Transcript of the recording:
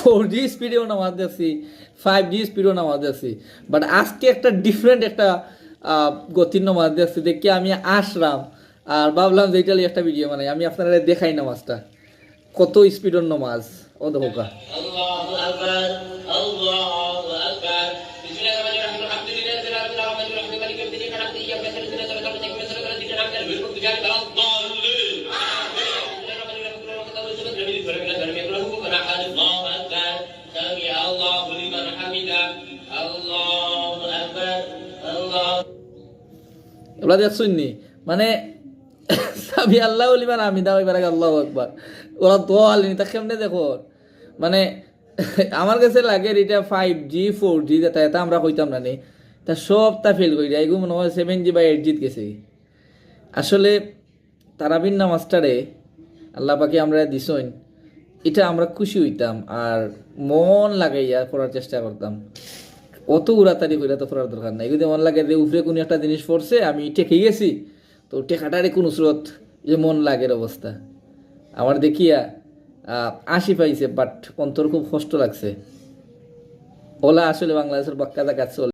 4G স্পিডেও নামাজ দেখছি, 5G স্পিডেও নামাজ দেখছি, বাট আজকে একটা ডিফারেন্ট একটা গতির নামাজ দেখছি দেখি আমি আসলাম আর ভাবলাম যে এটালি একটা ভিডিও মানে আমি আপনারা দেখাই নামাজটা কত স্পিডের নামাজ ও দেখো কা। আল্লাহু আকবার আল্লাহু আকবার বিসমিল্লাহির রহমানির রহিম আলহামদুলিল্লাহি রাব্বিল আলামিন আর রাহমানির রহিম মালিকি ইয়াউমিদ্দিন ইয়্যাকা না'বুদু ওয়া ইয়্যাকা নাস্তাঈন ইহদিনাস সিরাতাল মুস্তাকিম সিরাতাল লাযিনা আন'আমতা আলাইহিম গহায়রিল মাগদুবি আলাইহিম এগুলা দেখছুন নি মানে সামি আল্লাহ লিমান আমি দাও এবার আল্লাহু আকবার ওরা দোয়াল নি তা কেমনে দেখো মানে আমার কাছে লাগে এটা 5G 4G যেটা এটা আমরা কইতাম না নি তা সব তা ফেল করি এগু মনে হয় 7G বা 8G গেছে আসলে তারাবির নামাজটারে আল্লাহ পাকে আমরা দিছইন এটা আমরা খুশি হইতাম আর মন লাগাইয়া পড়ার চেষ্টা করতাম অত উড়াতাড়ি কইরা তো পড়ার দরকার নাই যদি মন লাগে যে উপরে কোনো একটা জিনিস পড়ছে আমি টেকে গেছি তো টেকাটারে কোন স্রোত যে মন লাগের অবস্থা আমার দেখিয়া আশি পাইছে বাট অন্তর খুব কষ্ট লাগছে ওলা আসলে বাংলাদেশের বাক্কা জায়গা চলে